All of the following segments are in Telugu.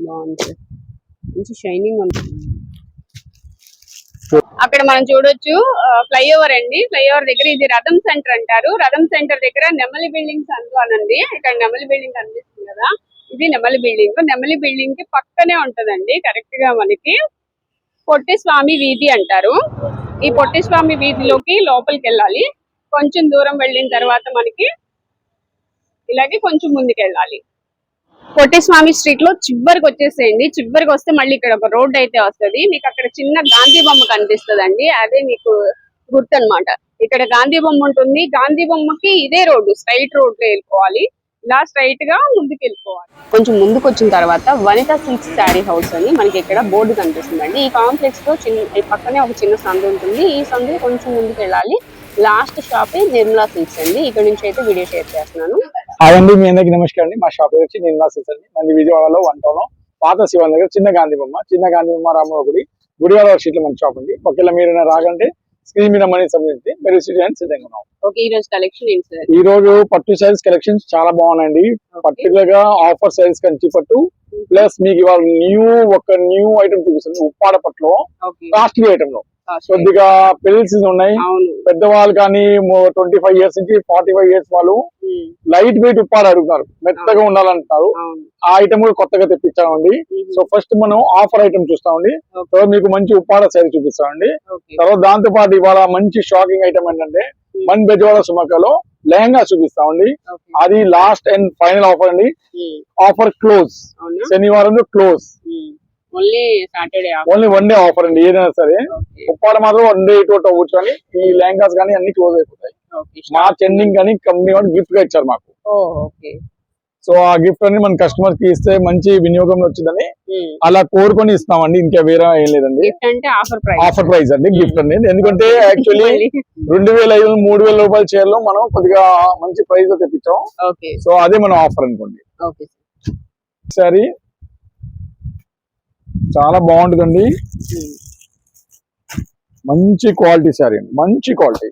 బాగుంది, మంచి షైనింగ్ ఉంటుంది. అక్కడ మనం చూడొచ్చు ఫ్లైఓవర్ అండి. ఫ్లైఓవర్ దగ్గర ఇది రథం సెంటర్ అంటారు. రథం సెంటర్ దగ్గర నెమలి బిల్డింగ్స్ అనుకోనండి. ఇక్కడ నెమలి బిల్డింగ్ కనిపిస్తుంది కదా, ఇది నెమలి బిల్డింగ్. నెమలి బిల్డింగ్ కి పక్కనే ఉంటదండి కరెక్ట్ గా మనకి పొట్టి స్వామి వీధి అంటారు. ఈ పొట్టి స్వామి వీధిలోకి లోపలికి వెళ్ళాలి. కొంచెం దూరం వెళ్ళిన తర్వాత మనకి ఇలాగే కొంచెం ముందుకు వెళ్ళాలి. పొట్టి స్వామి స్ట్రీట్ లో చివరికి వచ్చేసేయండి. చివరికి వస్తే మళ్ళీ ఇక్కడ ఒక రోడ్ అయితే వస్తుంది. మీకు అక్కడ చిన్న గాంధీ బొమ్మ కనిపిస్తుందండి, అదే మీకు గుర్తు అనమాట. ఇక్కడ గాంధీ బొమ్మ ఉంటుంది. గాంధీ బొమ్మకి ఇదే రోడ్డు, స్ట్రైట్ రోడ్ లో వెళ్ళిపోవాలి. ఇలా స్ట్రైట్ గా ముందుకు వెళ్ళిపోవాలి. కొంచెం ముందుకు వచ్చిన తర్వాత వనితా సిల్క్స్ శారీ హౌస్ అని మనకి ఇక్కడ బోర్డు కనిపిస్తుందండి. ఈ కాంప్లెక్స్ లో పక్కనే ఒక చిన్న సందు ఉంటుంది. ఈ సందు కొంచెం ముందుకు వెళ్ళాలి. లాస్ట్ షాప్ నిర్మలా సిల్క్స్ అండి. ఇక్కడ నుంచి అయితే వీడియో షేర్ చేస్తున్నాను. హాయ్ అండి, మీ అందరికి నమస్కారం అండి. మా షాప్ వచ్చి నిర్మలా సిల్క్స్ అండి. మన విజయవాడలో 1 టౌన్ పాత శివాలయం దగ్గర చిన్న గాంధీ బొమ్మ రామరావు గుడివాడ షీట్ లో మన షాప్ అండి. ఒకవేళ మీరు రాగంటే స్క్రీన్ మీద మనీ సంబంధించి మీరు సిద్ధంగా ఉన్నాం. ఈ రోజు కలెక్షన్ ఏంటి సార్? ఈ రోజు పట్టు సారీస్ కలెక్షన్స్ చాలా బాగున్నాయండి. పర్టికులర్ గా ఆఫర్ సారీస్ కంచి పట్టు ప్లస్ మీకు ఇవాళ న్యూ ఐటమ్ చూపిస్తుంది. ఉప్పాడ పట్టులో కాస్ట్లీ ఐటమ్ లో కొద్దిగా పెళ్లి సీజన్ ఉన్నాయి. పెద్దవాళ్ళు కానీ 25 years నుంచి 45 years వాళ్ళు లైట్ వెయిట్ ఉప్పాడు అడుగుతున్నారు, మెత్తగా ఉండాలంటున్నారు. ఆ ఐటమ్ కూడా కొత్తగా తెప్పించామండి. సో ఫస్ట్ మనం ఆఫర్ ఐటమ్ చూస్తామండి. తర్వాత మీకు మంచి ఉప్పాడ శారీ చూపిస్తామండి. తర్వాత దాంతో పాటు ఇవాళ మంచి షాకింగ్ ఐటమ్ ఏంటంటే మన బెజవాడ సుమకలో లెహంగా చూపిస్తామండి. అది లాస్ట్ అండ్ ఫైనల్ ఆఫర్ అండి. ఆఫర్ క్లోజ్, శనివారం క్లోజ్, ఓన్లీ 1 డే ఆఫర్ అండి. ఏదైనా సరే ఉప్పాడ మాత్రం 1 డే కూర్చొని ఈ లెహంగాస్ కానీ అన్ని క్లోజ్ అయిపోతాయి. మార్చ్ ఎండింగ్ కానీ కంపెనీ వాళ్ళు గిఫ్ట్ గా ఇచ్చారు మాకు. సో ఆ గిఫ్ట్ అని మన కస్టమర్ కి ఇస్తే మంచి వినియోగం వచ్చిందని అలా కోరుకొని ఇస్తామండి. ఇంకా వేరే ఏం లేదండి. ఆఫర్ ప్రైస్ అండి గిఫ్ట్ అండి. ఎందుకంటే యాక్చువల్లీ 2500 3000 రూపాయల చీరలో మనం కొద్దిగా మంచి ప్రైస్ లో తెప్పించాం. సో అదే మన ఆఫర్ అనుకోండి. సరే చాలా బాగుంటుందండి. మంచి క్వాలిటీ సారీ అండి, మంచి క్వాలిటీ.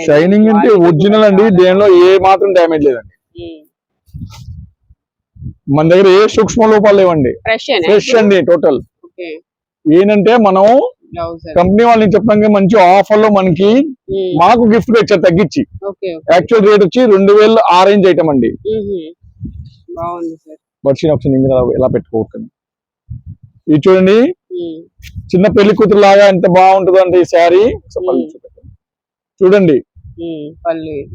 షైనింగ్ అంటే ఒరిజినల్ అండి. దేనిలో ఏ మాత్రం డ్యామేజ్ లేదండి. మన దగ్గర ఏ సూక్ష్మ లోపాలు లేవండి. ఫ్రెష్ అండి టోటల్. ఏంటంటే మనం కంపెనీ వాళ్ళని చెప్పడానికి మంచి ఆఫర్ లో మనకి మాకు గిఫ్ట్ గా ఇచ్చారు తగ్గించి. యాక్చువల్ రేట్ వచ్చి 2000 ఆ రేంజ్ ఐటమ్ అండి. వర్షం ఒకసారి ఎలా పెట్టుకోవచ్చు. ఇది చూడండి, చిన్న పెళ్లి కూతురు లాగా ఎంత బాగుంటుందండి ఈ శారీ. చూడండి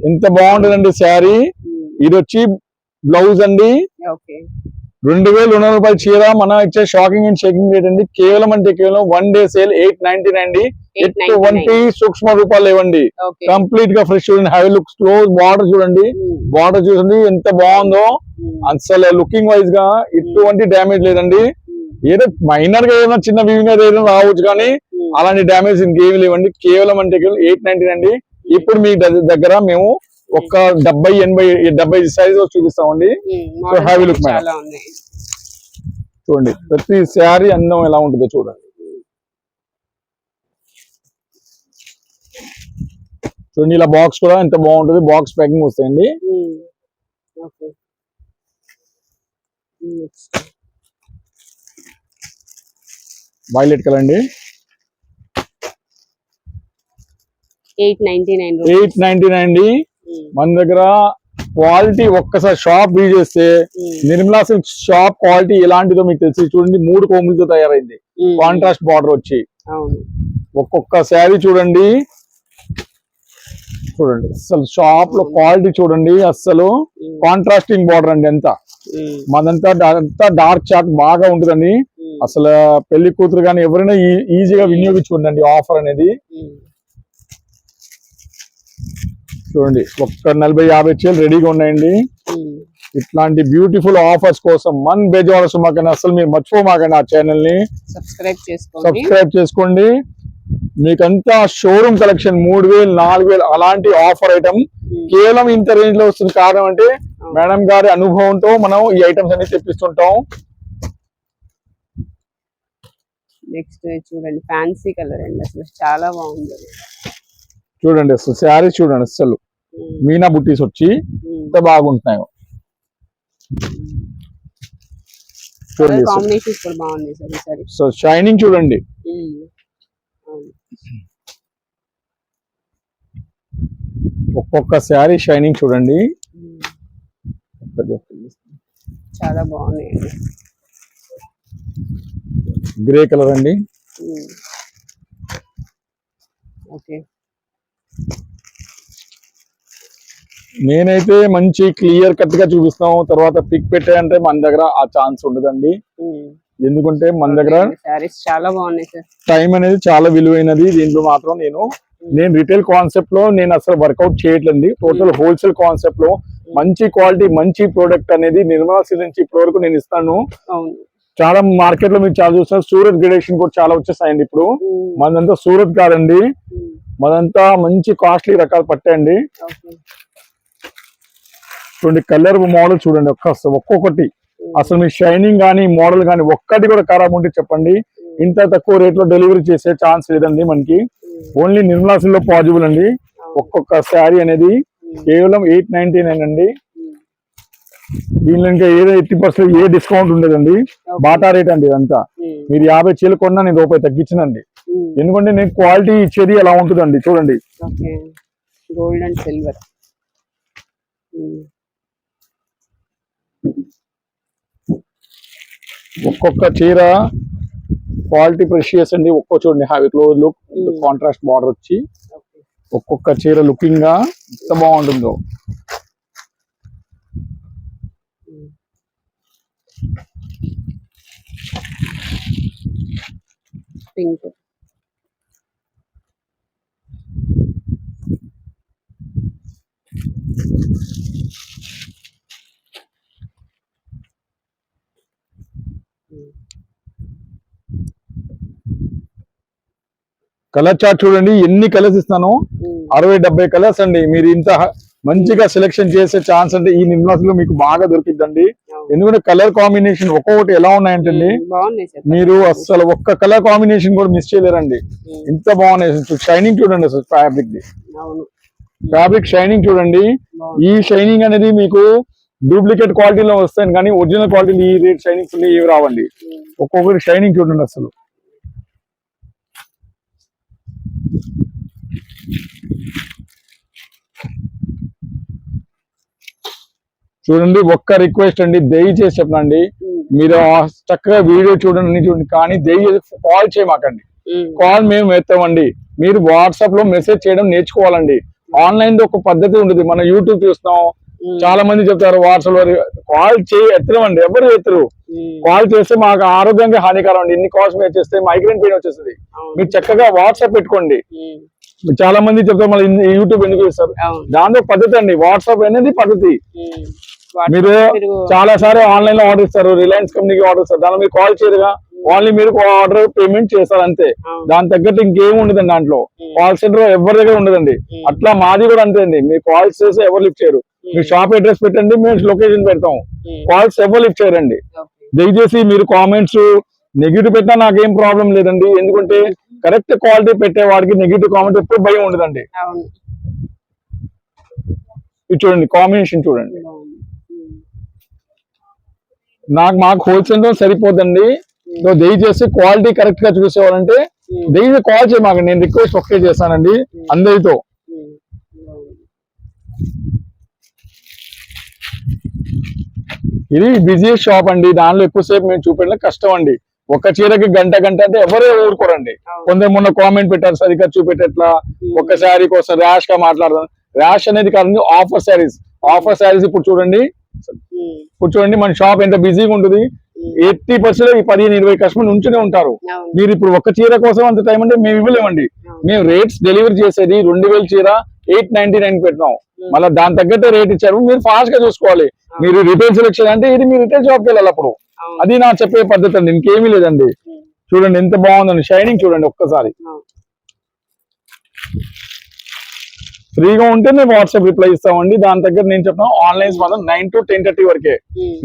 ఎంత బాగుంటుందండి శారీ. ఇది వచ్చి బ్లౌజ్ అండి. 2200 రూపాయల చీర మన ఇచ్చే షాకింగ్ అండ్ షేకింగ్ రేట్ అండి. కేవలం అంటే కేవలం 1 డే సేల్ 899 అండి. ఎటువంటి సూక్ష్మ రూపాయలు లేవండి. కంప్లీట్ గా ఫ్రెష్ చూడండి. హై లుక్స్ క్లోజ్ బార్డర్ చూడండి, బార్డర్ చూడండి ఎంత బాగుందో. అసలు లుకింగ్ వైజ్ గా ఎటువంటి డ్యామేజ్ లేదండి. ఏదో మైనర్ గా ఏదైనా చిన్న వివింగ్ ఏదైనా రావచ్చు కానీ అలాంటి డ్యామేజ్ ఇంకేమి లేవండి. కేవలం అంటే కేవలం 899 అండి. ఇప్పుడు మీ దగ్గర మేము ఒక 70-80 సైజ్ చూపిస్తామండి. So heavy look madam. చూడండి ప్రతి శారీ అందం ఎలా ఉంటుందో చూడండి. చూడండి ఇలా బాక్స్ కూడా ఎంత బాగుంటుంది. బాక్స్ ప్యాకింగ్ వస్తాయండి. వైలెట్ కలర్ అండి. 899 అండి. మన దగ్గర క్వాలిటీ ఒక్కసారి షాప్ విజిట్ చేస్తే నిర్మలా సిల్క్స్ షాప్ క్వాలిటీ ఎలాంటిదో మీకు తెలిసి చూడండి. 3 కోములతో తయారైంది. కాంట్రాస్ట్ బార్డర్ వచ్చి ఒక్కొక్క శారీ చూడండి. అసలు షాప్ లో క్వాలిటీ చూడండి. అసలు కాంట్రాస్టింగ్ బార్డర్ అండి. మనంతా డార్క్ చార్ట్ బాగా ఉంటుందండి. అసలు పెళ్లి కూతురు కానీ ఎవరైనా ఈజీగా వినియోగించుకుందండి ఆఫర్ అనేది. చూడండి ఒక్క 40-50 చీరలు రెడీగా ఉన్నాయండి. ఇట్లాంటి బ్యూటిఫుల్ ఆఫర్స్ కోసం మన బెజవాడ సుమకని అసలు మీరు మర్చిపోమాకండి. ఆ ఛానల్ ని సబ్స్క్రైబ్ చేసుకోండి. మీకంతా షోరూమ్ కలెక్షన్ 3000-4000 అలాంటి ఆఫర్ ఐటమ్ కేవలం ఇంత రేంజ్ లో వస్తుంది. కారణం అంటే మేడం గారి అనుభవంతో మనం ఈ ఐటమ్స్ అన్ని తెప్పిస్తుంటాం. నెక్స్ట్ చూడండి ఫ్యాన్సీ కలర్ అండి. అసలు చాలా బాగుంది. చూడండి అసలు శారీ చూడండి. అసలు మీనా బుట్టీస్ వచ్చి ఎంత బాగుంటున్నాయో చూడండి. కాంబినేషన్స్ కూడా బాగున్నాయి సార్ ఈసారి. సో షైనింగ్ చూడండి, ఒక్కొక్క శారీ షైనింగ్ చూడండి. చాలా బాగున్నాయండి. గ్రే కలర్ అండి. ఓకే, నేనైతే మంచి క్లియర్ కట్ గా చూపిస్తాం. తర్వాత పిక్ పెట్టాయంటే మన దగ్గర ఆ ఛాన్స్ ఉండదండి. ఎందుకంటే మన దగ్గర సారీస్ చాలా బాగున్నాయి సార్. టైం అనేది చాలా విలువైనది. దీంట్లో మాత్రం నేను రిటైల్ కాన్సెప్ట్ లో నేను అసలు వర్కౌట్ చేయట్లేదు. టోటల్ హోల్సేల్ కాన్సెప్ట్ లో మంచి క్వాలిటీ మంచి ప్రోడక్ట్ అనేది నిర్మలా సిల్క్స్ నుంచి ఇప్పటి వరకు నేను ఇస్తాను. చాలా మార్కెట్ లో మీరు చాలా చూస్తారు. సూరత్ గ్రేడేషన్ కూడా చాలా వచ్చేస్తాయండి ఇప్పుడు. మనంతా సూరత్ కాదండి, మనంతా మంచి కాస్ట్లీ రకాలు పట్టాయండి. చూడండి కలర్ మోడల్ చూడండి, ఒక్కొక్కటి అసలు మీ షైనింగ్ కానీ మోడల్ కానీ ఒక్కటి కూడా ఖరాబ్ ఉంటే చెప్పండి. ఇంత తక్కువ రేట్ లో డెలివరీ చేసే ఛాన్స్ లేదండి మనకి. ఓన్లీ నిర్మలా సిల్క్స్ లో పాసిబుల్ అండి. ఒక్కొక్క శారీ అనేది కేవలం 899 అండి. దీనిలో ఇంకా ఏదో 80% ఏ డిస్కౌంట్ ఉండదండి. బాటా రేట్ అండి ఇదంతా. మీరు 50 చీరలు కొన్నా నేను రూపాయి తగ్గించనండి. ఎందుకంటే నేను క్వాలిటీ ఇచ్చేది అలా ఉంటుందండి. చూడండి గోల్డ్ అండ్ సిల్వర్. ఒక్కొక్క చీర క్వాలిటీ ప్రెషియస్ అండి. చూడండి have close look, contrast border వచ్చి ఒక్కొక్క చీర లుకింగ్ గా ఎంత బాగుంటుందో. పింక్, కలర్ చార్ట్ చూడండి, ఎన్ని కలర్స్ ఇస్తాను. 60-70 కలర్స్ అండి. మీరు ఇంత మంచిగా సెలెక్షన్ చేసే ఛాన్స్ అంటే ఈ నిర్మలాలో మీకు బాగా దొరికిద్దండి. ఎందుకంటే కలర్ కాంబినేషన్ ఒక్కొక్కటి ఎలా ఉన్నాయంటే మీరు అసలు ఒక్క కలర్ కాంబినేషన్ కూడా మిస్ చేయలేరండి. ఇంత బాగున్నాయి. షైనింగ్ చూడండి అసలు ఫ్యాబ్రిక్ షైనింగ్ చూడండి. ఈ షైనింగ్ అనేది మీకు డూప్లికేట్ క్వాలిటీలో వస్తాయి కానీ ఒరిజినల్ క్వాలిటీ ఈ రేట్ షైనింగ్స్ ఏవి రావండి. ఒక్కొక్కటి షైనింగ్ చూడండి అసలు. చూడండి ఒక్క రిక్వెస్ట్ అండి, దయచేసి చెప్పండి. మీరు చక్కగా వీడియో చూడండి కానీ దయచేసి కాల్ చేయమాకండి. కాల్ మేము ఎత్తామండి. మీరు వాట్సాప్ లో మెసేజ్ చేయడం నేర్చుకోవాలండి. ఆన్లైన్ లో ఒక పద్ధతి ఉంటుంది. మనం యూట్యూబ్ చూస్తాం, చాలా మంది చెప్తారు వాట్సాప్ లో కాల్ ఎత్తమండి. ఎవరు ఎత్తరు. కాల్ చేస్తే మాకు ఆరోగ్యంగా హానికరం అండి. ఇన్ని కాల్స్ మీరు చేస్తే మైగ్రేన్ పెయిన్ వచ్చేస్తుంది. మీరు చక్కగా వాట్సాప్ పెట్టుకోండి. చాలా మంది చెప్తారు మళ్ళీ యూట్యూబ్ ఎందుకు చేస్తారు. దాంతో పద్ధతి అండి. వాట్సాప్ అనేది పద్ధతి. మీరు చాలా సార్లు ఆన్లైన్ లో ఆర్డర్ ఇస్తారు, రిలయన్స్ కంపెనీకి ఆర్డర్ ఇస్తారు. దాని మీరు కాల్ చేయరుగా, ఓన్లీ మీరు ఆర్డర్ పేమెంట్ చేస్తారు అంతే. దాని తగ్గట్టు ఇంకేం ఉండదండి. దాంట్లో కాల్ సెంటర్ ఎవరి దగ్గర ఉండదండి. అట్లా మాది కూడా అంతే అండి. మీరు కాల్స్ చేస్తే ఎవరు లిఫ్ట్ చేయరు. మీ షాప్ అడ్రస్ పెట్టండి, మేము లొకేషన్ పెడతాం. కాల్స్ ఎవరు లిఫ్ట్ చేయరండి. దయచేసి మీరు కామెంట్స్ నెగిటివ్ పెట్టినా నాకేం ప్రాబ్లం లేదండి. ఎందుకంటే కరెక్ట్ క్వాలిటీ పెట్టే వాడికి నెగిటివ్ కామెంట్ ఎప్పుడు భయం ఉండదండి. ఇది చూడండి కాంబినేషన్ చూడండి. మాకు హోల్సేల్ లో సరిపోదండి. దయచేసి క్వాలిటీ కరెక్ట్ గా చూసేవాళ్ళంటే దయచేసి కాల్ చేయమాకండి. నేను రిక్వెస్ట్ ఒకే చేస్తానండి అందరితో. ఇది బిజినెస్ షాప్ అండి. దానిలో ఎక్కువసేపు మేము చూపెట్టడం కష్టం అండి. ఒక చీరకి గంట అంటే ఎవరే ఊరుకోరండి. కొందరు మొన్న కామెంట్ పెట్టారు సరిగ్గా చూపెట్టట్లా, ఒక్క శారీ కోసం ర్యాష్ గా మాట్లాడదాం. ర్యాష్ అనేది కాదండి, ఆఫర్ శారీస్ ఇప్పుడు చూడండి. మన షాప్ ఎంత బిజీగా ఉంటుంది. 80% 15-20 కస్టమర్ నుంచునే ఉంటారు. మీరు ఇప్పుడు ఒక్క చీర కోసం అంత టైం అంటే మేము ఇవ్వలేమండి. మేము రేట్స్ డెలివరీ చేసేది 2000 చీర 899 పెట్టినాం. మళ్ళీ దాని తగ్గట్టే రేట్ ఇచ్చారు. మీరు ఫాస్ట్ గా చూసుకోవాలి. మీరు రిటైల్ సెలెక్షన్ అంటే ఇది మీ రిటైల్ షాప్కి వెళ్ళాలి. అప్పుడు అది నా చెప్పే పద్ధతి అండి, ఇంకేమీ లేదండి. చూడండి ఎంత బాగుందండి. షైనింగ్ చూడండి ఒక్కసారి. ఫ్రీగా ఉంటే మేము వాట్సాప్ రిప్లై ఇస్తామండి. దాని దగ్గర నేను చెప్తాను ఆన్లైన్ మాత్రం 9 to 10:30 వరకే.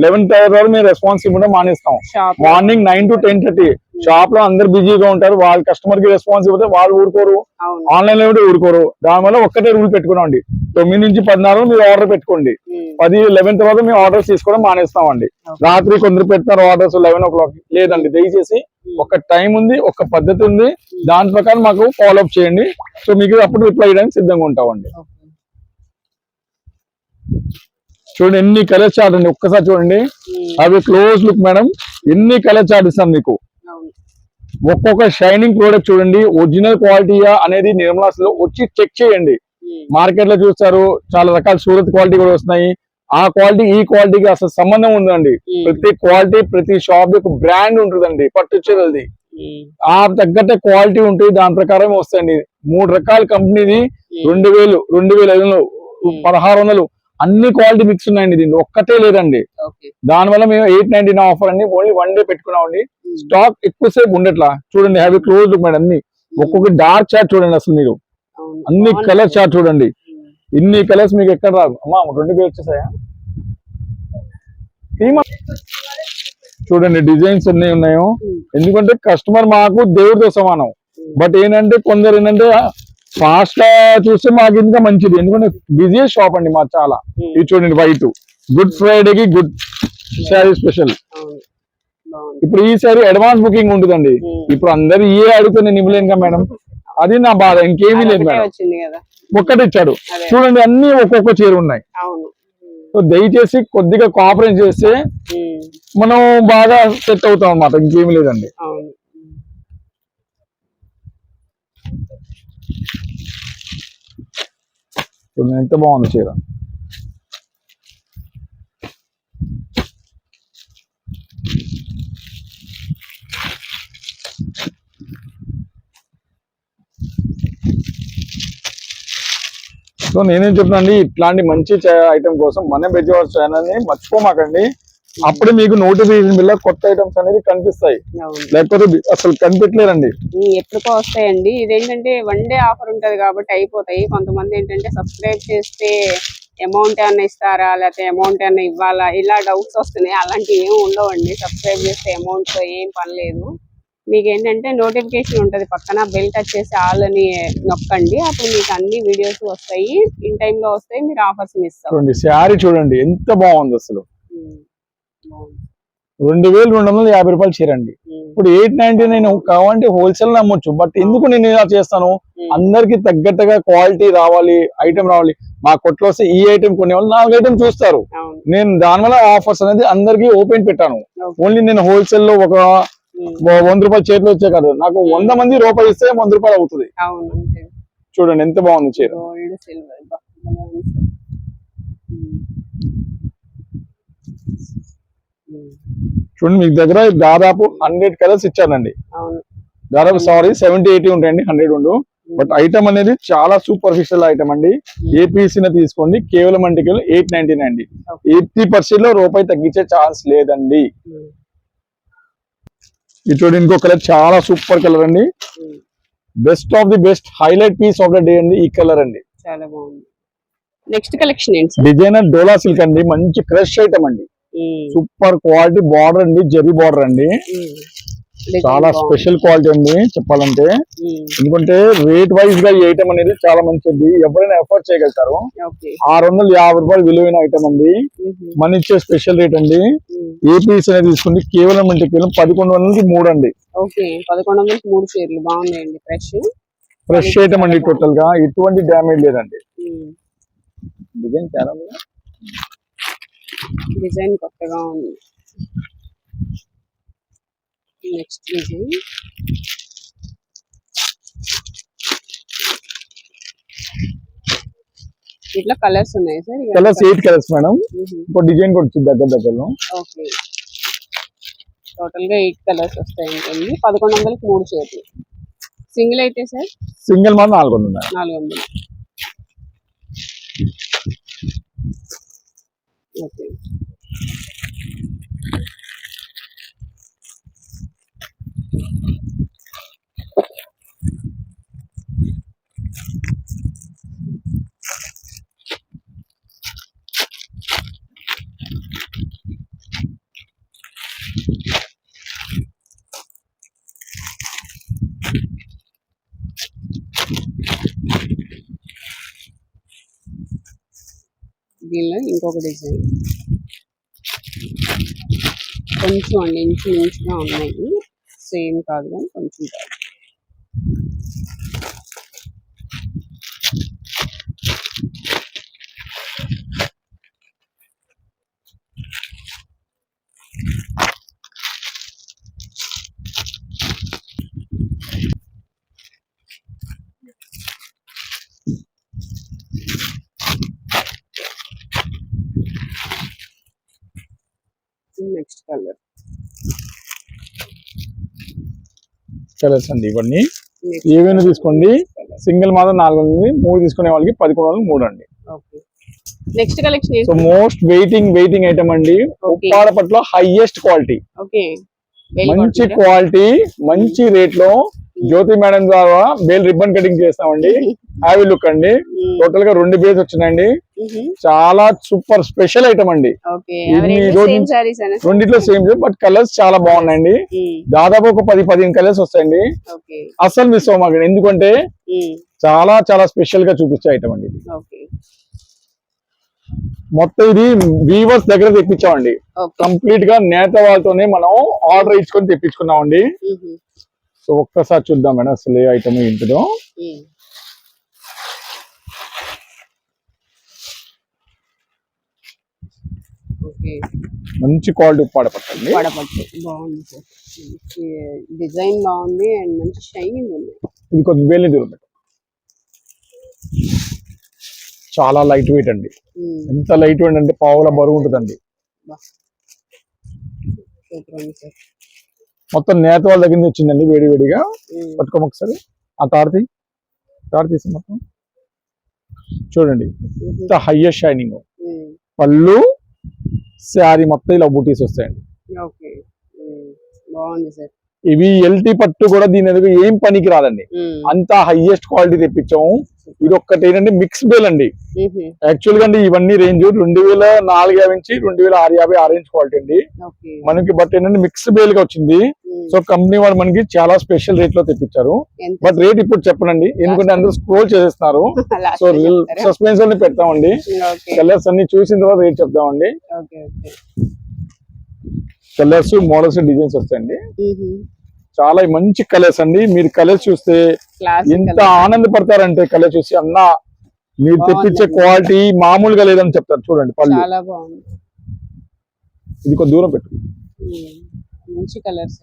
11 వరకు మేము రెస్పాన్స్ ఇవ్వడం మానేస్తాం. మార్నింగ్ 9 to 10:30 షాప్ లో అందరు బిజీగా ఉంటారు, వాళ్ళ కస్టమర్ కి రెస్పాన్స్ ఇవ్వతే వాళ్ళు ఊరుకోరు, అవును. ఆన్లైన్ లో కూడా ఊరుకోరు. దానివల్ల ఒక్కటే రూల్ పెట్టుకున్నామండి, 9 నుంచి 14 మీరు ఆర్డర్ పెట్టుకోండి, 10-11 తర్వాత మేము ఆర్డర్స్ తీసుకోవడం మానేస్తామండి. రాత్రి కొందరు పెడతారు ఆర్డర్స్ 11 o'clock. లేదండి, దయచేసి ఒక టైం ఉంది, ఒక పద్ధతి ఉంది, దాని ప్రకారం మాకు ఫాలో అప్ చేయండి. సో మీకు అప్పుడు రిప్లై చేయడానికి సిద్ధంగా ఉంటామండి. చూడండి ఎన్ని కలర్ చార్ట్ అండి, ఒక్కసారి చూడండి. అవి క్లోజ్ లుక్ మేడం, ఎన్ని కలర్ చార్ట్ ఇస్తాం మీకు. ఒక్కొక్క షైనింగ్ ప్రోడక్ట్ చూడండి, ఒరిజినల్ క్వాలిటీయా అనేది నిర్మలాస్ లో వచ్చి చెక్ చేయండి. మార్కెట్ లో చూస్తారు చాలా రకాల సూరత్ క్వాలిటీ కూడా వస్తున్నాయి, ఆ క్వాలిటీ ఈ క్వాలిటీకి అసలు సంబంధం ఉందండి. ప్రతి క్వాలిటీ ప్రతి షాప్ యొక్క బ్రాండ్ ఉంటుందండి, పట్టుచ్చేది ఆ తగ్గట్టే క్వాలిటీ ఉంటుంది, దాని ప్రకారం వస్తాయండి. 3 రకాల కంపెనీది 2000, 2500, 1600 అన్ని క్వాలిటీ మిక్స్ ఉన్నాయండి, దీంట్లో ఒక్కటే లేదండి. దానివల్ల మేము 899 ఆఫర్ అండి, ఓన్లీ 1 డే పెట్టుకున్నామండి. స్టాక్ ఎక్కువసేపు ఉండట్లా. చూడండి హ్యావ్ క్లోజ్ లుక్ మేడం, అన్ని ఒక్కొక్క డార్క్ చార్ట్ చూడండి, అసలు మీరు అన్ని కలర్ చార్ట్ చూడండి, ఇన్ని కలర్స్ మీకు ఎక్కడ రాదు. అమ్మా 20 వచ్చేసాయా? చూడండి డిజైన్స్ ఎన్ని ఉన్నాయో, ఎందుకంటే కస్టమర్ మాకు దేవుడితో సమానం. బట్ ఏంటంటే కొందరు ఏంటంటే ఫాస్ట్ గా చూస్తే మాకు ఇంకా మంచిది, ఎందుకంటే బిజీ షాప్ అండి మాకు చాలా. ఇది చూడండి వైట్, గుడ్ ఫ్రైడేకి గుడ్ శారీ స్పెషల్. ఇప్పుడు ఈ సారీ అడ్వాన్స్ బుకింగ్ ఉంటుందండి, ఇప్పుడు అందరు ఈ అడిగితే నేను ఇవ్వలేను కదా మేడం, అది నా బాధ, ఇంకేమీ లేదు మేడం. ఒక్కటి ఇచ్చాడు చూడండి, అన్ని ఒక్కొక్క చీర ఉన్నాయి. సో దయచేసి కొద్దిగా కోఆపరేట్ చేస్తే మనం బాగా సెట్ అవుతాం అన్నమాట, ఇంకేమీ లేదండి. ఎంత బాగుంది చీర. సో నేనేం చెప్తానండి, ఇట్లాంటి మంచి ఐటమ్ కోసం మన బెజవాడ ఛానల్ ని మర్చిపోమాకండి. అప్పుడే మీకు నోటిఫికేషన్ బిల్ల కొత్త ఐటమ్స్ అనేది కనిపిస్తాయి, లేకపోతే అసలు కనిపించలేరండి. ఎప్పుడుకో వస్తాయండి. ఇదేంటంటే 1 డే ఆఫర్ ఉంటది కాబట్టి అయిపోతాయి. కొంతమంది ఏంటంటే సబ్స్క్రైబ్ చేస్తే అమౌంట్ ఏమన్నా ఇస్తారా, లేకపోతే అమౌంట్ ఏమన్నా ఇవ్వాలా, ఇలా డౌట్స్ వస్తున్నాయి. అలాంటివి ఏమి ఉండవండి, సబ్స్క్రైబ్ చేస్తే అమౌంట్ తో ఏం పని లేదు. మీకు ఏంటంటే నోటిఫికేషన్ ఉంటది పక్కన, బెల్ టచ్ చేసి ఆల్ అని నొక్కండి, అప్పుడు మీకు అన్ని వీడియోస్ వస్తాయి, ఇన్ టైమ్ లో వస్తాయి, మీరు ఆఫర్స్ మిస్ అవ్వండి. చూడండి శారీ చూడండి ఎంత బాగుంది అసలు, 2250 రూపాయలు చీర అండి. ఇప్పుడు 899 కావాలంటే హోల్సేల్ నమ్మొచ్చు, బట్ ఎందుకు నేను ఇలా చేస్తాను, అందరికి తగ్గట్టుగా క్వాలిటీ రావాలి, ఐటమ్ రావాలి. మా కొట్లో వస్తే ఈ ఐటమ్ కొనే వాళ్ళు 4 ఐటమ్ చూస్తారు, నేను దానివల్ల ఆఫర్స్ అనేది అందరికి ఓపెన్ పెట్టాను. ఓన్లీ నేను హోల్సేల్ లో ఒక 100 రూపాయలు చేతిలో వచ్చే కాదు, నాకు 100 మంది రూపాయలు ఇస్తే 100 రూపాయలు అవుతుంది. చూడండి ఎంత బాగుంది చీర. చూడండి మీకు దగ్గర దాదాపు 100 కలర్స్ ఇచ్చానండి, దాదాపు 70-80 ఉంటాయండి, 100 ఉండు. బట్ ఐటమ్ అనేది చాలా సూపర్ఫిషియల్ ఐటమ్ అండి. ఏ పీస్ తీసుకోండి, కేవలం అంటే 899 అండి. 80% లో రూపాయి తగ్గించే ఛాన్స్ లేదండి. ఇది చూడండి ఇంకో కలర్, చాలా సూపర్ కలర్ అండి, best of the best highlight piece of the day అండి ఈ కలర్ అండి. చాలా బాగుంది. నెక్స్ట్ కలెక్షన్ ఏంటి? డిజైనర్ డోలా సిల్క్ అండి, మంచి క్రష్ ఐటమ్ అండి, సూపర్ క్వాలిటీ బార్డర్ అండి, జరీ బార్డర్ అండి, చాలా స్పెషల్ క్వాలిటీ అండి చెప్పాలంటే. ఎందుకంటే రేట్ వైజ్ గా ఈ ఐటమ్ అనేది చాలా మంచిది, ఎవరైనా ఎఫర్ట్ చేయగలుగుతారు. 650 రూపాయలు విలువైన ఐటమ్ అండి, మన ఇచ్చే స్పెషల్ రేట్ అండి. ఏ పీస్ అనేది తీసుకుంటే కేవలం అంటే కేవలం 1100కి 3 అండి. 1100కి 3 చీరలు బాగున్నాయండి, ఫ్రెష్ ఐటమ్ అండి, టోటల్ గా ఎటువంటి డ్యామేజ్ లేదండి. డిజైన్ చాలా డిజైన్ కొత్తగా ఉంది. నెక్స్ట్ డిజైన్ ఇట్లా కలర్స్ ఉన్నాయి సార్, కలర్స్ 8 కలర్స్ మేడం, ఇంకో డిజైన్ కూడా వచ్చింది దగ్గరలో. ఓకే, టోటల్ గా 8 కలర్స్ వస్తాయి. 1100కి 3 చీరలు. సింగిల్ అయితే సార్? సింగిల్ మాత్రం 400. 400. ఓకే. దీనిలో ఇంకొక డిజైన్ కొంచెం అండి ఇంచుమించుగా ఉన్నాయి, సేమ్ కాదు కానీ కొంచెం కాదు. నెక్స్ట్ కలర్ కలర్స్ అండి ఇవన్నీ. ఏవైనా తీసుకోండి, సింగిల్ మాత్రం 400, 3 తీసుకునే వాళ్ళకి 11,300 అండి. Okay. Next collection so most waiting item అండి. ఉప్పాడ పట్ల హైయెస్ట్ క్వాలిటీ, ఓకే, మంచి క్వాలిటీ, మంచి రేట్ లో జ్యోతి మేడం ద్వారా బేల్ రిబ్బన్ కటింగ్ చేస్తామండి. హ్యావీ లుక్ అండి. టోటల్ గా 2 బేస్ వచ్చినాయండి. చాలా సూపర్ స్పెషల్ ఐటమ్ అండి. రెండిట్లో సేమ్ బట్ కలర్స్ చాలా బాగున్నాయండి. దాదాపు ఒక 10-15 కలర్స్ వస్తాయండి. అసలు మిస్ అవ్వమాకండి, ఎందుకంటే చాలా చాలా స్పెషల్ గా చూపించే ఐటమ్ అండి ఇది. మొత్తం ఇది వీవర్స్ దగ్గర తెప్పించామండి. కంప్లీట్ గా నేత వాళ్ళతోనే మనం ఆర్డర్ ఇచ్చుకొని తెప్పించుకున్నామండి. సో ఒక్కసారి చూద్దాం మేడం అసలు ఏ ఐటమ్ ఏంటిదో. మంచి క్వాలిటీ ఉప్పాడ పట్టండి. బాగుంది సార్, డిజైన్ బాగుంది అండ్ మంచి షైనింగ్ ఉంది. ఇది కొద్ది వేలు దూరం పెట్టు. చాలా లైట్ వెయిట్ అండి. ఎంత లైట్ వెయిట్ అంటే పావుల బరువు ఉంటుందండి. మొత్తం నేత వాళ్ళ దగ్గర నుంచి వచ్చిందండి, వేడిగా పట్టుకోమ ఒకసారి. ఆ తాడు తీసి మొత్తం చూడండి, ఇంత హైయెస్ట్ షైనింగ్. పళ్ళు శారీ మొత్తం ఇలా బూటీస్ వస్తాయండి. బాగుంది సార్. ఇవి ఎల్టీ పట్టు కూడా దీని ఎదుగు ఏం పనికి రాదండి, అంత హైయెస్ట్ క్వాలిటీ తెప్పించాము. ఇది ఒక్కటి ఏంటంటే మిక్స్ బేల్ అండి. యాక్చువల్ గా అండి ఇవన్నీ రేంజ్ 2,450 నుంచి 2,650 ఆరెంజ్ క్వాలిటీ అండి మనకి. బట్ ఏంటంటే మిక్స్ బేల్ గా వచ్చింది. సో కంపెనీ వాళ్ళు మనకి చాలా స్పెషల్ రేట్ లో తెప్పించారు. బట్ రేట్ ఇప్పుడు చెప్పనండి, ఎందుకంటే అందరూ స్క్రోల్ చేసేస్తున్నారు. సో సస్పెన్స్ అన్ని పెడతామండి. కలర్స్ అన్ని చూసిన తర్వాత రేట్ చెప్తామండి. కలర్స్, మోడల్స్, డిజైన్స్ వస్తాయండి. చాలా మంచి కలర్స్ అండి. మీరు కలర్స్ చూస్తే ఎంత ఆనందపడతారంటే కలర్ చూసి, అన్న మీరు తెప్పించే క్వాలిటీ మామూలుగా లేదని చెప్తారు. చూడండి పళ్ళు, ఇది కొద్ది దూరం పెట్టు. మంచి కలర్స్.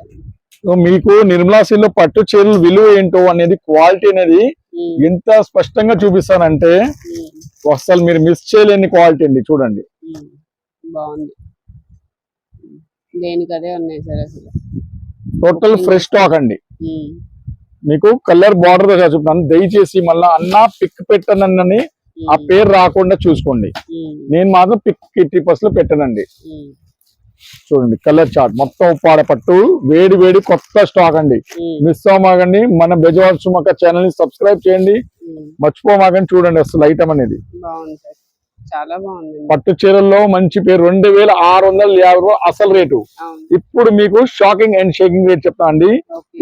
మీకు నిర్మలా సిల్క్ లో పట్టు చీరలు విలువ ఏంటో అనేది, క్వాలిటీ అనేది ఎంత స్పష్టంగా చూపిస్తానంటే అసలు మీరు మిస్ చేయలేని క్వాలిటీ అండి. చూడండి బాగుంది, దేనికదే ఉన్నాయి సార్. అసలు టోటల్ ఫ్రెష్ స్టాక్ అండి. మీకు కలర్ బార్డర్ దగ్గర చూపుతాను, దయచేసి మళ్ళా అన్న పిక్ పెట్టనని ఆ పేరు రాకుండా చూసుకోండి. నేను మాత్రం పిక్ 80% పెట్టనండి. చూడండి కలర్ చార్ట్ మొత్తం ఉప్పాడ పట్టు, వేడి కొత్త స్టాక్ అండి. మిస్ అవ్వమాకండి. మన బెజవాడ సుమక్క ఛానల్ ని సబ్స్క్రైబ్ చేయండి, మర్చిపోమాకండి. చూడండి అసలు ఐటమ్ అనేది చాలా బాగుంది. పట్టు చీరల్లో మంచి పేరు, 2,650 అసలు రేటు. ఇప్పుడు మీకు షాకింగ్ అండ్ షేకింగ్ రేట్ చెప్తా అండి.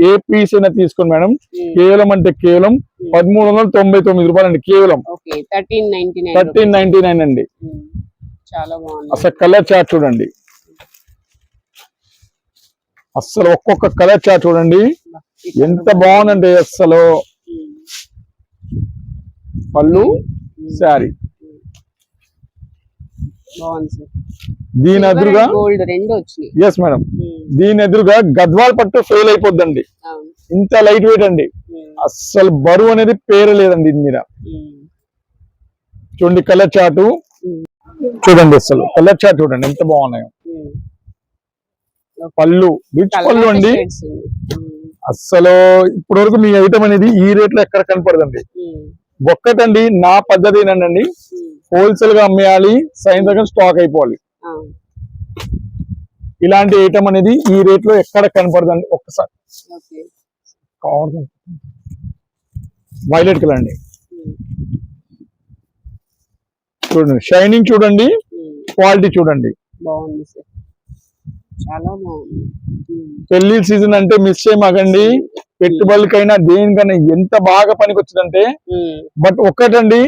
ఏ పీస్ అయినా తీసుకోండి మేడం, కేవలం అంటే కేవలం 1,399 రూపాయలు అండి. కేవలం 1399 అండి. చాలా బాగుంది. అసలు కలర్ చార్ట్ చూడండి, అసలు ఒక్కొక్క కలర్ చార్ట్ చూడండి ఎంత బాగుందంటే. అసలు పళ్ళు, శారీ దీని ఎదురుగా గోల్డ్ రెండు వచ్చినాయి. ఎస్ మేడం, దీని ఎదురుగా గద్వాల్ పట్టు ఫెయిల్ అయిపోద్దండి. ఇంత లైట్ వెయిట్ అండి, అస్సలు బరువు అనేది పేరు లేదండి దీని మీద. చూడండి కలర్ చార్ట్ చూడండి, అసలు కలర్ చార్ట్ చూడండి ఎంత బాగున్నాయో. పళ్ళు రిచ్ పళ్ళు అండి. అస్సలు ఇప్పటి వరకు మీ ఐటమ్ అనేది ఈ రేట్ లో ఎక్కడ కనపడదండి. ఒక్కటండి నా పద్ధతి ఏంటండి, హోల్సేల్ గా అమ్మేయాలి, సాయంత్రం స్టాక్ అయిపోవాలి. ఇలాంటి ఐటమ్ అనేది ఈ రేట్ లో ఎక్కడ కనపడదండి. ఒక్కసారి వైలెట్ కలర్ అండి, చూడండి షైనింగ్ చూడండి, క్వాలిటీ చూడండి. బాగుంది సార్, చాలా బాగుంది. పెళ్లి సీజన్ అంటే మిస్ చేయమాకండి. పెట్టుబడులకైనా దేనికైనా ఎంత బాగా పనికి వచ్చిందంటే, బట్ ఒక్కటండి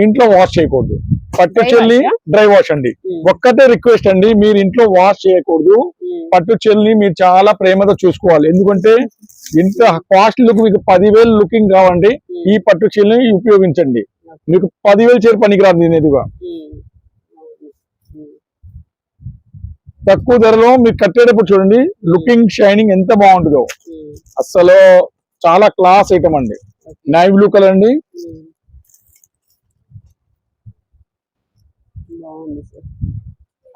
ఇంట్లో వాష్ చేయకూడదు. పట్టు Dry చెల్లి wash ఆ? డ్రై వాష్ అండి. ఒక్కటే రిక్వెస్ట్ అండి, మీరు ఇంట్లో వాష్ చేయకూడదు. పట్టు చెల్లిని మీరు చాలా ప్రేమతో చూసుకోవాలి. ఎందుకంటే ఇంత కాస్ట్ లుక్ మీకు 10,000 లుకింగ్ కావండి, ఈ పట్టు చెల్లిని ఉపయోగించండి. మీకు 10,000 చీర పనికిరాదు దీని ఎదుగా. తక్కువ ధరలో మీరు కట్టేటప్పుడు చూడండి లుకింగ్ షైనింగ్ ఎంత బాగుంటుందో. అసలు చాలా క్లాస్ ఐటమ్ అండి. నావీ బ్లూ కలర్ అండి. బాగుంది సార్.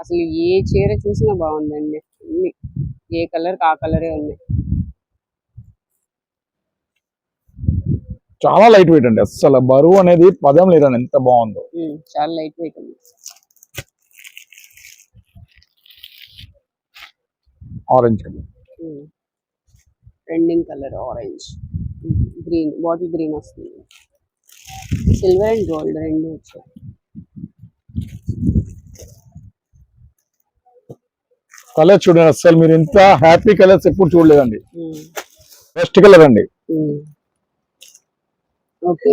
అసలు ఏ చీర చూసినా బాగుందండి. అన్ని ఏ కలర్ ఆ కలరే ఉన్నాయి. చాలా లైట్ వెయిట్ అండి, అసలు బరువు అనేది పదం లేదండి, ఎంత బాగుందో. చాలా లైట్ వెయిట్ ఉంది. Orange colour, trending colour orange, green, bottle green వస్తుంది. సిల్వర్ అండ్ గోల్డ్ రెండు వచ్చాయి. కలర్ చూడండి, అసలు మీరు ఇంత హ్యాపీ కలర్స్ ఎప్పుడు చూడలేదండి. బెస్ట్ కలర్ అండి. Okay.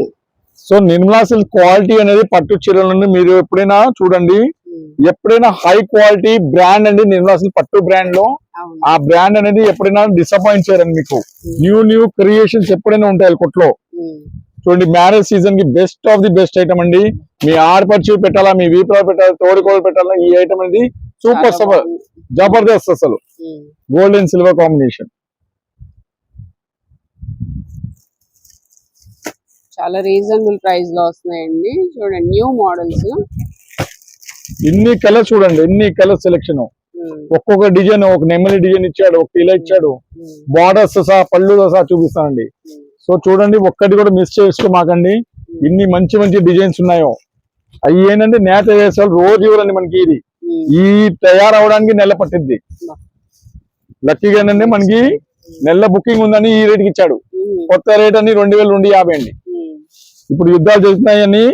So Nirmala silk quality అనేది పట్టు చీరల నుండి మీరు ఎప్పుడైనా చూడండి, ఎప్పుడైనా హై క్వాలిటీ బ్రాండ్ అండి నిర్మలా సిల్క్ పట్టు బ్రాండ్ లో. ఆ బ్రాండ్ అనేది ఎప్పుడైనా డిసప్పాయింట్ చేయరండి మీకు. న్యూ క్రియేషన్స్ ఎప్పుడైనా ఉంటాయి కొట్లో. చూడండి మ్యారేజ్ సీజన్ కి best of the best item అండి. మీ ఆడపడుచు పెట్టాలా, మీ వీపులో పెట్టాలా, తోడుకోలు పెట్టాలా, ఈ ఐటమ్ అనేది సూపర్ సూపర్ జబర్దస్త్. అసలు గోల్డ్ అండ్ సిల్వర్ కాంబినేషన్. చాలా రీజనబుల్ ప్రైస్ లో వస్తున్నాయండి. చూడండి న్యూ మోడల్స్. ఇన్ని కలర్స్ చూడండి, ఎన్ని కలర్ సెలెక్షన్. ఒక్కొక్క డిజైన్, ఒక నెమలి డిజైన్ ఇచ్చాడు, ఒక ఇలా ఇచ్చాడు, బార్డర్స్ సహా పళ్ళుతో సహా చూపిస్తానండి. సో చూడండి, ఒక్కటి కూడా మిస్ చేసుకో మాకండి. ఇన్ని మంచి మంచి డిజైన్స్ ఉన్నాయో. అవి ఏంటంటే నేత వేసాలు రోజు ఇవ్వాలండి మనకి. ఇది ఈ తయారవడానికి నెల పట్టిద్ది. లక్కీగా ఏంటంటే మనకి నెల బుకింగ్ ఉందని ఈ రేట్కి ఇచ్చాడు. కొత్త రేట్ అని 2,250 అండి. ఇప్పుడు యుద్ధాలు చేస్తున్నాయని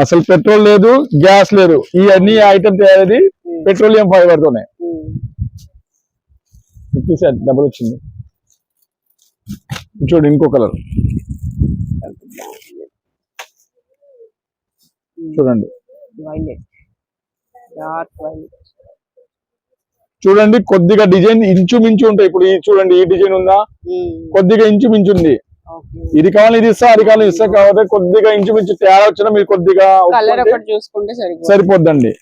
అసలు పెట్రోల్ లేదు, గ్యాస్ లేదు, ఈ అన్ని ఐటమ్ తయారీ పెట్రోలియం ఫైబర్ తోనే. డబుల్ వచ్చింది చూడు, ఇంకో కలర్ చూడండి. చూడండి కొద్దిగా డిజైన్ ఇంచుమించు ఉంటాయి. ఇప్పుడు చూడండి ఈ డిజైన్ ఉందా, కొద్దిగా ఇంచుమించు ఉంది. ఇది కావాలి ఇది ఇస్తా, అది కావాలి ఇస్తా. కాబట్టి కొద్దిగా ఇంచుమించు తేడా వచ్చినా మీరు కొద్దిగా చూసుకుంటే సరిపోద్దండి.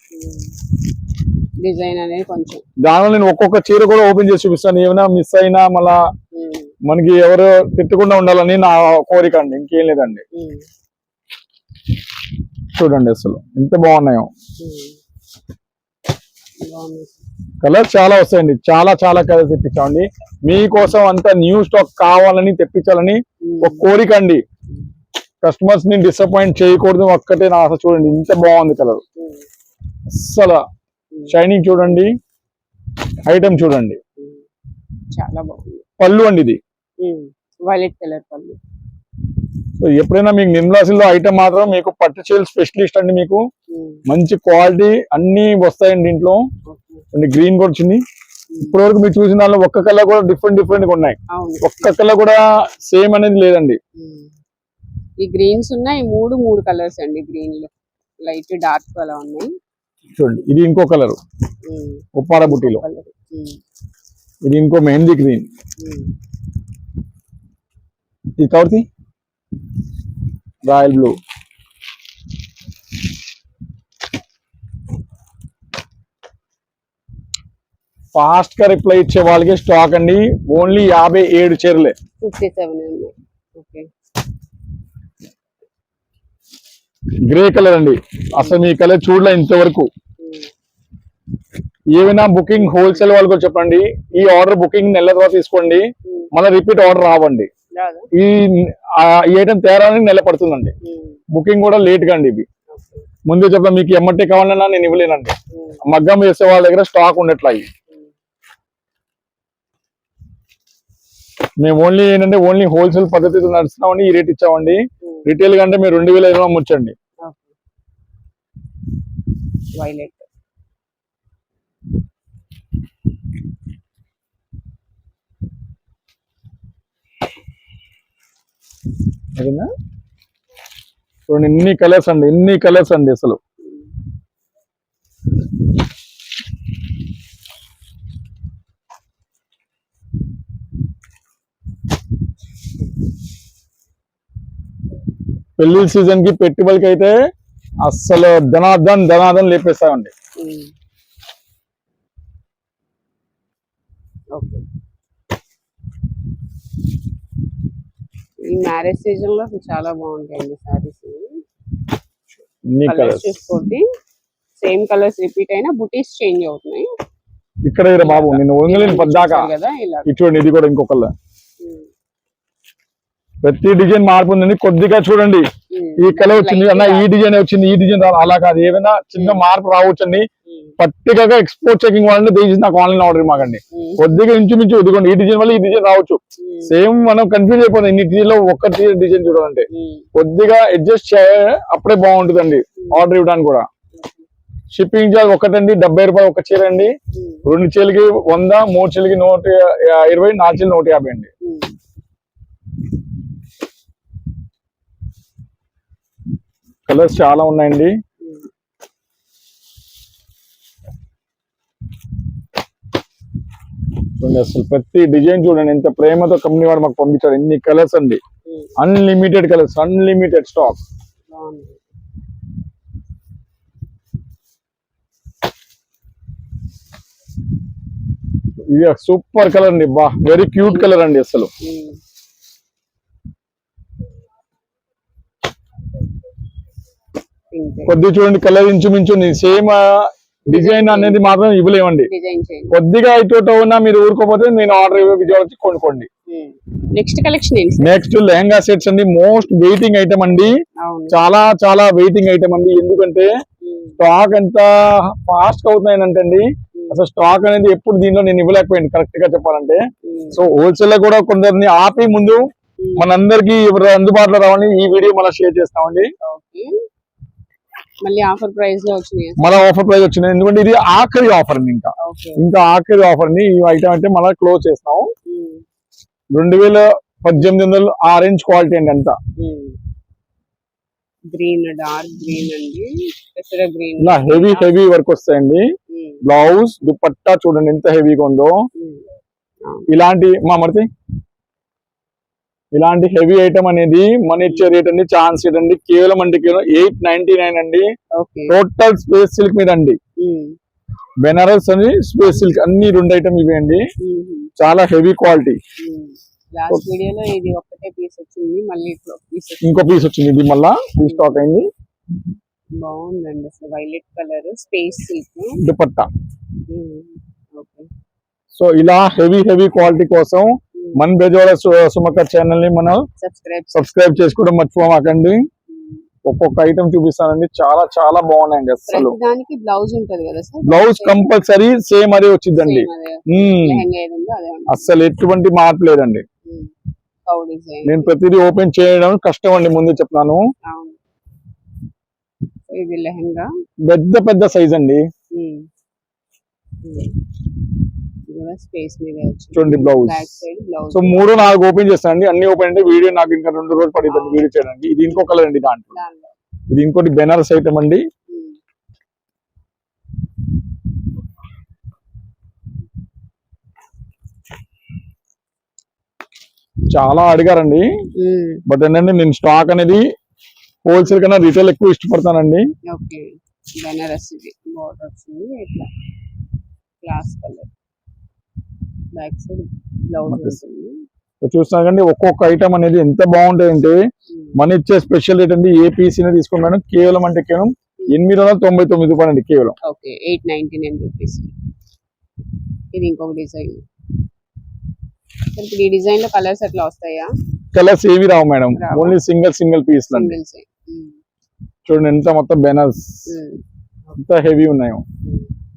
డిజైన్ అనేది కొంచెం దానిలో నేను ఒక్కొక్క చీర కూడా ఓపెన్ చేసి చూపిస్తాను. ఏమైనా మిస్ అయినా మళ్ళా మనకి ఎవరు తిట్టకుండా ఉండాలని నా కోరిక అండి, ఇంకేం లేదండి. చూడండి అసలు ఎంత బాగున్నాయో. కలర్స్ చాలా వస్తాయండి, చాలా చాలా కలర్స్ తెప్పించామండి మీకోసం. అంతా న్యూ స్టాక్ కావాలని తెప్పించాలని ఒక కోరిక అండి. కస్టమర్స్ ని డిసప్పాయింట్ చేయకూడదు ఒక్కటే నా ఆశ. చూడండి ఇంత బాగుంది కలర్, అసలు షైనింగ్ చూడండి, ఐటమ్ చూడండి, చాలా బాగుంది. పళ్ళు అండి ఇది వైలెట్ కలర్ పళ్ళు. సో ఎప్పుడైనా మీకు నిర్మలా సిల్క్ లో ఐటమ్ మాత్రం మీకు పట్టు చీరలు స్పెషలిస్ట్ అండి. మీకు మంచి క్వాలిటీ అన్ని వస్తాయండి దీంట్లో. గ్రీన్ కూడా వచ్చింది. ఇప్పటి వరకు మీరు చూసిన దానిలో ఒక్క కలర్ కూడా డిఫరెంట్ గా ఉన్నాయి. ఒక్క కలర్ కూడా సేమ్ అనేది లేదండి. ఈ గ్రీన్స్ ఉన్నాయి, మూడు కలర్స్ అండి. గ్రీన్ లో లైట్ డార్క్ అలా ఉన్నాయి. చూడండి ఇది ఇంకో కలర్ ఉప్పాడ బుట్టిలో, ఇది ఇంకో మెహందీ గ్రీన్, ఇది కవర్తి రాయల్ బ్లూ. ఫాస్ట్ గా రిప్లై ఇచ్చే వాళ్ళకి స్టాక్ అండి. ఓన్లీ 57 చీరలే. 57 గ్రే కలర్ అండి, అసలు మీ కలర్ చూడలే ఇంతవరకు. ఏమైనా బుకింగ్ హోల్సేల్ వాళ్ళకి చెప్పండి, ఈ ఆర్డర్ బుకింగ్ నెల తర్వాత తీసుకోండి, మళ్ళీ రిపీట్ ఆర్డర్ రావండి. ఈ ఐటమ్ తేరానికి నెల పడుతుందండి. బుకింగ్ కూడా లేట్ గా అండి. ఇవి ముందే చెప్పా, మీకు ఎమ్మటే కావాలన్నా నేను ఇవ్వలేనండి. మగ్గం వేసే వాళ్ళ దగ్గర స్టాక్ ఉండట్లా. మేము ఓన్లీ ఏంటంటే ఓన్లీ హోల్సేల్ పద్ధతిలో నడుస్తున్నామండి. ఈ రేట్ ఇచ్చామండి. రిటైల్ కంటే మీరు 2,500 అమ్మొచ్చండి. వైలెట్ చూడండి ఎన్ని కలర్స్ అండి, ఎన్ని కలర్స్ అండి. అసలు పెళ్లి సీజన్ కి పెట్టుబడికి అయితే అస్సలు ధనాధన్ లేపేస్తామండి. ఓకే, ఈ మ్యారేజ్ సీజన్ లో అసలు చాలా బాగుంటాయండి సారీస్. ఇన్ని కలర్స్ కలర్స్ చూసుకోండి, సేమ్ కలర్స్ రిపీట్ అయినా బుటీస్ చేంజ్ అవుతున్నాయి ఇక్కడ బాబు నేను ఒంగలేని పద్దాకా కదా ఇలా. చూడండి, ఇది కూడా ఇంకొక కలర్. ప్రతి డిజైన్ మార్పు ఉందండి, కొద్దిగా చూడండి. ఈ కలర్ వచ్చింది అన్న, ఈ డిజైన్ వచ్చింది, ఈ డిజైన్ అలా కాదు, ఏమైనా చిన్న మార్పు రావచ్చండి. పర్టికులర్ ఎక్స్పోర్ట్ చెకింగ్ వాళ్ళని దయచేసి నాకు ఆన్లైన్ ఆర్డర్ మాకండి. కొద్దిగా ఇంచుమించు ఇదిగోండి, ఈ డిజైన్ వల్ల ఈ డిజైన్ రావచ్చు. సేమ్ మనం కన్ఫ్యూజ్ అయిపోతుంది ఇన్ని డిజైన్ లో ఒక్క డిజైన్ చూడాలంటే. కొద్దిగా అడ్జస్ట్ అప్పుడే బాగుంటుందండి ఆర్డర్ ఇవ్వడానికి కూడా. షిప్పింగ్ చార్జ్ ఒకటండి, 70 రూపాయలు ఒక చీర అండి. 2 చీరలకి 100, 3 చీరలకి 120, 4 చీరలు 150 అండి. కలర్స్ చాలా ఉన్నాయండి. అసలు ప్రతి డిజైన్ చూడండి, ఎంత ప్రేమతో కంపెనీ వాడు మాకు పంపించారు. ఇన్ని కలర్స్ అండి, అన్లిమిటెడ్ కలర్స్, అన్లిమిటెడ్ స్టాక్. ఇది సూపర్ కలర్ అండి, బా వెరీ క్యూట్ కలర్ అండి. అసలు కొద్దిగా చూడండి, కలర్ ఇంచుమించు సేమ్ డిజైన్ అనేది మాత్రం ఇవ్వలేమండి. కొద్దిగా ఇటు ఉన్నా మీరు ఊరుకోపోతే నేను ఆర్డర్ విజయవాడ వచ్చి కొనుక్కోండి. నెక్స్ట్ కలెక్షన్ ఏంటి? నెక్స్ట్ లెహంగా సెట్స్ అండి, మోస్ట్ వెయిటింగ్ ఐటమ్ అండి. చాలా చాలా వెయిటింగ్ ఐటమ్ అండి. ఎందుకంటే స్టాక్ ఎంత ఫాస్ట్ అవుతున్నాయంటే అండి, అసలు స్టాక్ అనేది ఎప్పుడు దీనిలో నేను ఇవ్వలేకపోయింది కరెక్ట్ గా చెప్పాలంటే. సో హోల్సేల్ లో కూడా కొందరిని ఆపి ముందు మనందరికి అందుబాటులో రావాలని ఈ వీడియో మళ్ళీ షేర్ చేస్తామండి. మళ్ళీ ఆఫర్ ప్రైస్ లో వచ్చినాయి, మళ్ళీ ఆఫర్ ప్రైస్ వచ్చినాయి. ఎందుకంటే ఇది ఆఖరి ఆఫర్ అండి, ఇంకా ఆఖరి ఆఫర్ ని ఈ ఐటమ్ అయితే మళ్ళీ క్లోజ్ చేస్తాము. 2800 ఆరెంజ్ క్వాలిటీ అండి అంతా. గ్రీన్, డార్క్ గ్రీన్ అండి, గ్రీన్, హెవీ వర్క్ వస్తాయండి. బ్లౌజ్ దుపట్టా చూడండి ఎంత హెవీగా ఉందో. ఇలాంటి హెవీ ఐటమ్ అనేది మన ఇచ్చే రేట్ అండి, ఛాన్స్ రేట్ అండి. కేవలం అంటే కేవలం 899 అండి. టోటల్ స్పేస్ సిల్క్ మీద అండి, బెనారస్ అని స్పేస్ సిల్క్ అన్ని 2 ఐటమ్ ఇవి అండి. చాలా హెవీ క్వాలిటీ. లాస్ట్ వీడియోలో ఇది ఒక్కటే పీస్ వచ్చింది, మళ్ళీ ఇంకో పీస్ వచ్చింది, ఇది మళ్ళా రీస్టాక్ అయింది. బాగుందండి అసలు, violet colour space silk dupatta. So ఇలా హెవీ క్వాలిటీ కోసం మన బెజవాడ సుమకర్ ఛానల్ ని మనం సబ్స్క్రైబ్ చేసుకోవడం మర్చిపోమాకండి. ఒక్కొక్క ఐటమ్ చూపిస్తానండి, చాలా చాలా బాగున్నాయండి. అసలు దానికి బ్లౌజ్ ఉంటది కదా సార్, బ్లౌజ్ కంపల్సరీ సేమ్ అదే వచ్చిందండి. అసలు ఎటువంటి మార్పు లేదండి. నేను ప్రతిదీ ఓపెన్ చేయడం కష్టం అండి, ముందే చెప్తున్నాను. ఇది లెహంగా పెద్ద సైజ్ అండి. చూడండి బ్లౌజ్. సో 3-4 ఓపెన్ చేస్తానండి, అన్ని ఓపెన్ అంటే వీడియో నాకు ఇంకా 2 రోజులు పడుతుంది వీడియో చేయడానికి. ఇది ఇంకో కలర్ అండి దాంట్లో. ఇది ఇంకోటి బెనారస్ ఐటమ్ అండి. చాలా అడిగారండి, బట్ ఏంటంటే నేను స్టాక్ అనేది హోల్సేల్ కన్నా రిటైల్ ఎక్కువ ఇష్టపడతానండి. బెనారస్ ఇది బోర్డర్ వచ్చింది, ఇట్లా class colour, back side blouse ఉంటుంది. చూస్తానండి ఒక్కొక్క ఐటమ్ అనేది ఎంత బాగుంటాయంటే, మన ఇచ్చే స్పెషల్ రేట్ అండి. ఏ పీస్ తీసుకోండి మేడం, కేవలం అంటే కేవలం 899 రూపాయలు అండి కేవలం. 899 రూపీస్. ఇది ఇంకొక డిజైన్. ఇప్పుడు ఈ డిజైన్ లో కలర్స్ ఎట్లా వస్తాయా? కలర్స్ ఏవి రావు మేడం, ఓన్లీ సింగిల్ పీస్ అండి. చూడండి ఎంత మొత్తం బెనారస్ ఎంత హెవీ ఉన్నాయో.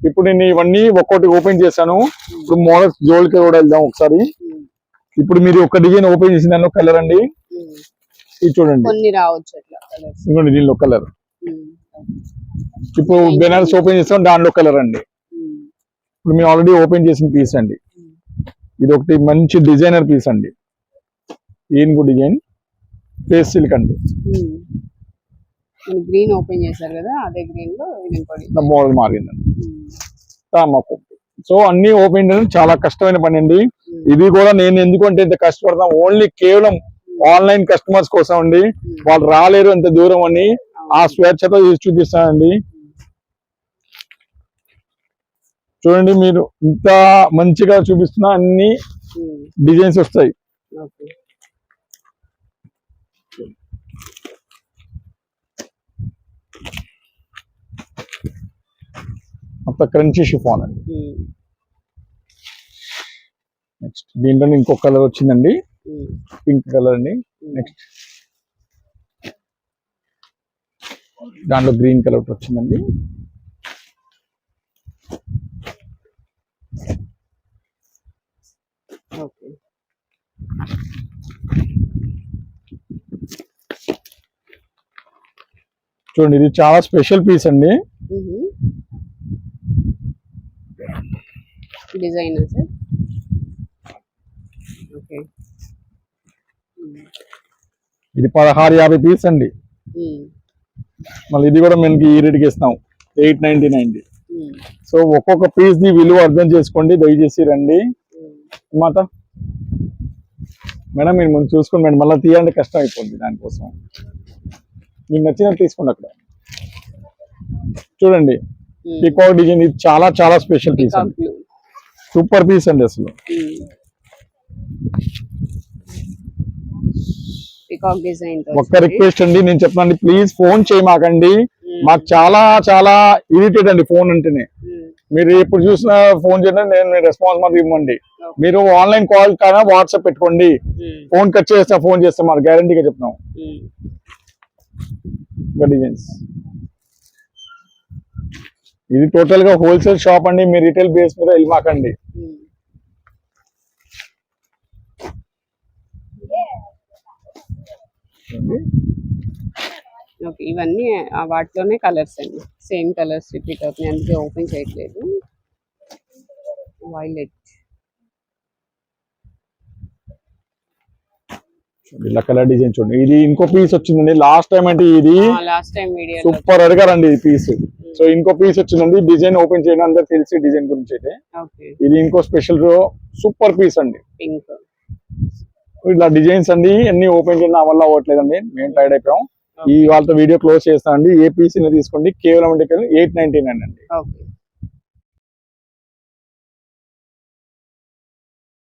ఇప్పుడు నేను ఇవన్నీ ఒక్కొక్కటి ఓపెన్ చేశాను. ఇప్పుడు మోడల్స్ జోల్కి కూడా వెళ్దాం ఒకసారి. ఇప్పుడు మీరు ఒక డిజైన్ ఓపెన్ చేసిన దానిలో కలర్ అండి, ఇది చూడండి ఇంకోటి దీనిలో కలర్. ఇప్పుడు బెనారస్ ఓపెన్ చేస్తాం, దానిలో కలర్ అండి. ఇప్పుడు మేము ఆల్రెడీ ఓపెన్ చేసిన పీస్ అండి. ఇది ఒకటి మంచి డిజైనర్ పీస్ అండి, ఏనుగు డిజైన్ ఫేస్ సిల్క్ అండి. గ్రీన్ ఓపెన్ చేశారు కదా, అదే గ్రీన్ లో మోడల్ మారిందండి. మాకు. సో అన్ని ఓపెన్ చేయడం చాలా కష్టమైన పని అండి. ఇది కూడా నేను ఎందుకంటే ఇంత కష్టపడతాం ఓన్లీ కేవలం ఆన్లైన్ కస్టమర్స్ కోసం అండి. వాళ్ళు రాలేరు అంత దూరం అని ఆ స్వేచ్ఛతో చూపిస్తానండి. చూడండి మీరు ఇంత మంచిగా చూపిస్తున్నా అన్ని డిజైన్స్ వస్తాయి. మొత్తం క్రంచీ షిఫాన్ అండి. నెక్స్ట్ దీంట్లో ఇంకొక కలర్ వచ్చిందండి, పింక్ కలర్ అండి. నెక్స్ట్ దాంట్లో గ్రీన్ కలర్ వచ్చిందండి. చూడండి ఇది చాలా స్పెషల్ పీస్ అండి. డిజైన్ ఇది 1650 పీస్ అండి. మళ్ళీ ఇది కూడా మనకి ఈ రేట్కి ఇస్తాం 899. సో ఒక్కొక్క పీస్ ని విలువ అర్థం చేసుకోండి దయచేసి. రండి మాట మేడం మీరు ముందు చూసుకోండి మేడం, మళ్ళీ తీయాలంటే కష్టం అయిపోద్ది. దానికోసం మీకు నచ్చినట్టు తీసుకోండి. అక్కడ చూడండి పీకాక్ డిజైన్, ఇది చాలా చాలా స్పెషల్ పీస్ అండి, సూపర్ పీస్ అండి అసలు. ఒక్క రిక్వెస్ట్ అండి, నేను చెప్తానండి ప్లీజ్ ఫోన్ చేయమాకండి. మాకు చాలా చాలా ఇరిటేట్ అండి ఫోన్ అంటేనే. మీరు ఎప్పుడు చూసినా ఫోన్ చేయండి, నేను రెస్పాన్స్ మాత్రం ఇవ్వండి. మీరు ఆన్లైన్ కాల్ కానీ వాట్సాప్ పెట్టుకోండి, ఫోన్ కట్ చేస్తా ఫోన్ చేస్తాం మరి గ్యారంటీగా చెప్తాం. డిజైన్స్ ఇది టోటల్ గా హోల్సేల్ షాప్ అండి, మీరు రిటైల్ బేస్ మీద వెళ్ళమాకండి. ఇవన్నీ వాటిలోనే కలర్స్ అండి, సేమ్ కలర్స్ రిపీట్ అవుతున్నాయి, అందుకే ఓపెన్ చేయట్లేదు. వైలెట్ ఇలా కలర్ డిజైన్ చూడండి. ఇది ఇంకో పీస్ వచ్చిందండి లాస్ట్ టైం అంటే ఇది సూపర్ అడిగారండి ఈ పీస్. సో ఇంకో పీస్ వచ్చిందండి, డిజైన్ ఓపెన్ చేయడం అందరు తెలిసి డిజైన్ గురించి అయితే. ఇది ఇంకో స్పెషల్ సూపర్ పీస్ అండి. పింక్ ఇట్లా డిజైన్స్ అండి అన్ని ఓపెన్ చేయడం నా వల్ల అవ్వట్లేదండి, మేము టైర్డ్ అయిపోయాం. ఈ వాళ్ళతో వీడియో క్లోజ్ చేస్తానండి. ఏ పీస్ తీసుకోండి కేవలం అంటే 899 అండి.